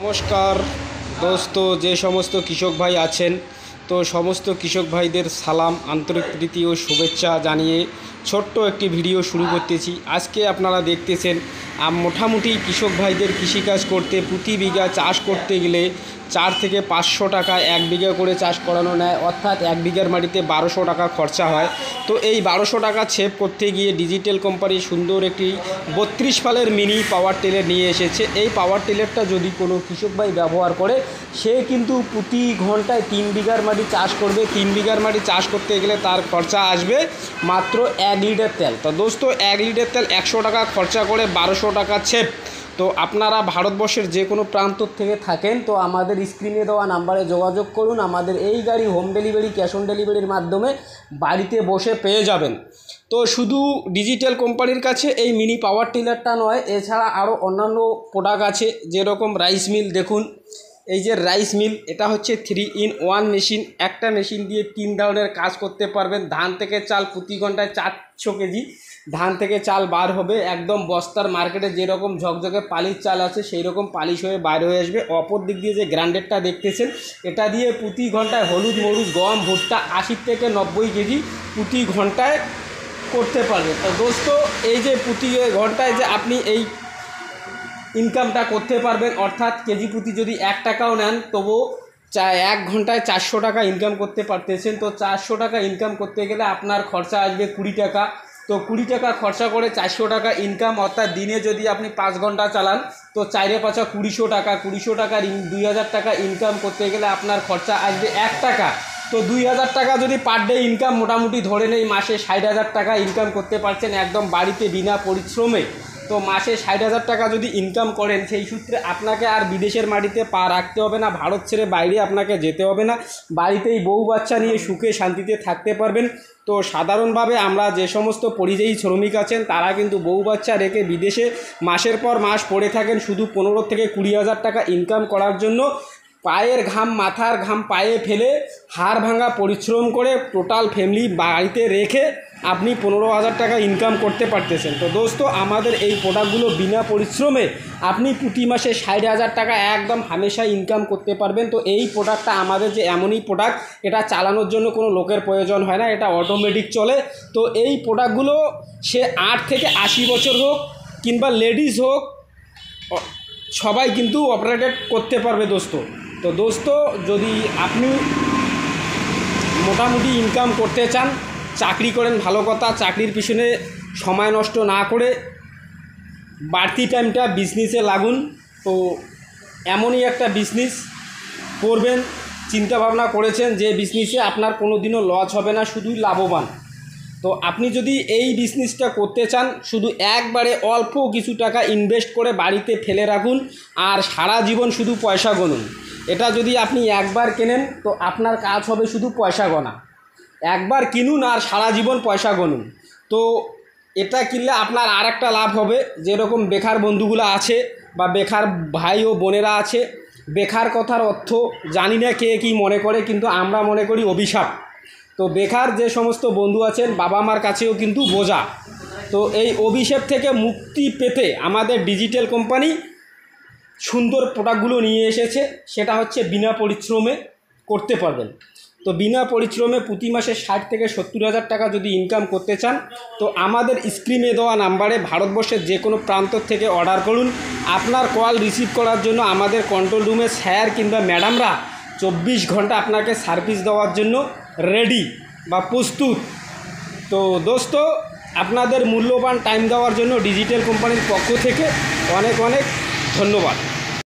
নমস্কার দোস্ত, যে সমস্ত কৃষক ভাই আছেন তো সমস্ত কৃষক ভাইদের সালাম, আন্তরিক প্রীতি ও শুভেচ্ছা জানিয়ে ছোট্ট একটি ভিডিও শুরু করতেছি। আজকে আপনারা দেখতেছেন মোটামুটি কৃষক ভাইদের কৃষিকাজ করতে প্রতি বিঘা চাষ করতে গেলে 4 থেকে 500 টাকা 1 বিঘা করে চাষ করানো নেয়, অর্থাৎ 1 বিঘার মাটিতে 1200 টাকা খরচা হয়। তো এই 1200 টাকা সেভ করতে গিয়ে ডিজিটাল কোম্পানি সুন্দর একটি 32 ফালের মিনি পাওয়ার টিলার নিয়ে এসেছে। এই পাওয়ার টিলারটা যদি কোনো কৃষক ভাই ব্যবহার করে, সে কিন্তু প্রতি ঘন্টায় 3 বিঘার মাটি চাষ করবে। 3 বিঘার মাটি চাষ করতে গেলে তার খরচা আসবে মাত্র 1 লিটার তেল। তো দোস্ত, 1 লিটার তেল 100 টাকা খরচা করে 1200 টাকা সেভ। তো আপনারা ভারতবর্ষের যে কোনো প্রান্ত থেকে থাকেন তো আমাদের স্ক্রিনে দেওয়া নাম্বারে যোগাযোগ করুন। আমাদের এই গাড়ি হোম ডেলিভারি, ক্যাশ অন ডেলিভারির মাধ্যমে বাড়িতে বসে পেয়ে যাবেন। তো শুধু ডিজিটাল কোম্পানির কাছে এই মিনি পাওয়ার টিলারটা নয়, এছাড়া আরও অন্যান্য প্রোডাক্ট আছে, যেরকম রাইস মিল। দেখুন, এই যে রাইস মিল, এটা হচ্ছে 3-in-1 মেশিন। একটা মেশিন দিয়ে 3 ধরনের কাজ করতে পারবেন। ধান থেকে চাল প্রতি ঘন্টায় 400 কেজি ধান থেকে চাল বার হবে, একদম বস্তার মার্কেটে যেরকম ঝকঝকে পালিশ চাল আছে সেই রকম পালিশ হয়ে বাইরে হয়ে আসবে। অপর দিক দিয়ে যে গ্রাইন্ডারটা দেখতেছেন, এটা দিয়ে প্রতি ঘন্টায় হলুদ, মরিচ, গম, ভুট্টা 80 থেকে 90 কেজি প্রতি ঘন্টায় করতে পারবে। তো দোস্ত, এই যে প্রতি ঘন্টায় যে আপনি এই ইনকামটা করতে পারবেন, অর্থাৎ কেজি প্রতি যদি 1 টাকাও নেন তবুও 1 ঘন্টায় 400 টাকা ইনকাম করতে পারতেছেন। তো 400 টাকা ইনকাম করতে গেলে আপনার খরচা আসবে 20 টাকা। তো 20 টাকা খরচা করে 400 টাকা ইনকাম, অর্থাৎ দিনে যদি আপনি 5 ঘন্টা চালান তো 4-5 200 টাকা। 200 টাকার 2000 টাকা ইনকাম করতে গেলে আপনার খরচা আসবে 1 টাকা। তো 2000 টাকা যদি পার ডে ইনকাম মোটামুটি ধরে নেই, মাসে 60,000 টাকা ইনকাম করতে পারছেন একদম বাড়িতে বিনা পরিশ্রমে। তো মাসে 60,000 টাকা যদি ইনকাম করেন, সেই সূত্রে আপনাকে আর বিদেশের মাটিতে পা রাখতে হবে না, ভারত ছেড়ে বাইরে আপনাকে যেতে হবে না, বাড়িতেই বউ বাচ্চা নিয়ে সুখে শান্তিতে থাকতে পারবেন। তো সাধারণভাবে আমরা যে সমস্ত পরিযায়ী শ্রমিক আছেন তারা কিন্তু বউ বাচ্চা রেখে বিদেশে মাসের পর মাস পড়ে থাকেন শুধু 15 থেকে 20,000 টাকা ইনকাম করার জন্য। পায়ের ঘাম, মাথার ঘাম পায়ে ফেলে হাড় ভাঙা পরিশ্রম করে টোটাল ফ্যামিলি বাড়িতে রেখে আপনি 15,000 টাকা ইনকাম করতে পারতেছেন। তো দোস্ত, আমাদের এই প্রোডাক্টগুলো বিনা পরিশ্রমে আপনি প্রতি মাসে 60,000 টাকা একদম হামেশা ইনকাম করতে পারবেন। তো এই প্রোডাক্টটা আমাদের যে এমনই প্রোডাক্ট, এটা চালানোর জন্য কোনো লোকের প্রয়োজন হয় না, এটা অটোমেটিক চলে। তো এই প্রোডাক্টগুলো সে 8 থেকে 80 বছর হোক কিংবা লেডিস হোক, সবাই কিন্তু অপারেটেড করতে পারবে দোস্ত। তো দোস্ত, যদি আপনি মোটামুটি ইনকাম করতে চান, চাকরি করেন ভালো কথা, চাকরির পিছনে সময় নষ্ট না করে বাড়তি টাইমটা বিজনেসে লাগুন। তো এমনই একটা বিজনেস করবেন, চিন্তাভাবনা করেছেন যে বিজনেসে আপনার কোনো দিনও লস হবে না, শুধুই লাভবান। তো আপনি যদি এই বিজনেসটা করতে চান, শুধু একবারে অল্প কিছু টাকা ইনভেস্ট করে বাড়িতে ফেলে রাখুন আর সারা জীবন শুধু পয়সা গুনুন। এটা যদি আপনি একবার কেনেন তো আপনার কাজ হবে শুধু পয়সা গোনা। একবার কিনুন আর সারা জীবন পয়সা গুনুন। তো এটা কিনলে আপনার আর একটা লাভ হবে, যেরকম বেকার বন্ধুগুলো আছে বা বেকার ভাই ও বোনেরা আছে, বেকার কথার অর্থ জানি না কে কী মনে করে, কিন্তু আমরা মনে করি অভিশাপ। তো বেকার যে সমস্ত বন্ধু আছেন, বাবা মার কাছেও কিন্তু বোঝা। তো এই অভিশাপ থেকে মুক্তি পেতে আমাদের ডিজিটাল কোম্পানি সুন্দর প্রোডাক্টগুলো নিয়ে এসেছে, সেটা হচ্ছে বিনা পরিশ্রমে করতে পারবেন। তো বিনা পরিশ্রমে প্রতি মাসে 60 থেকে 70,000 টাকা যদি ইনকাম করতে চান তো আমাদের স্ক্রিনে দেওয়া নাম্বারে ভারতবর্ষের যে কোনো প্রান্ত থেকে অর্ডার করুন। আপনার কল রিসিভ করার জন্য আমাদের কন্ট্রোল রুমে স্যার কিংবা ম্যাডামরা 24 ঘন্টা আপনাকে সার্ভিস দেওয়ার জন্য রেডি বা প্রস্তুত। তো দোস্ত, আপনাদের মূল্যবান টাইম দেওয়ার জন্য ডিজিটাল কোম্পানির পক্ষ থেকে অনেক অনেক ধন্যবাদ।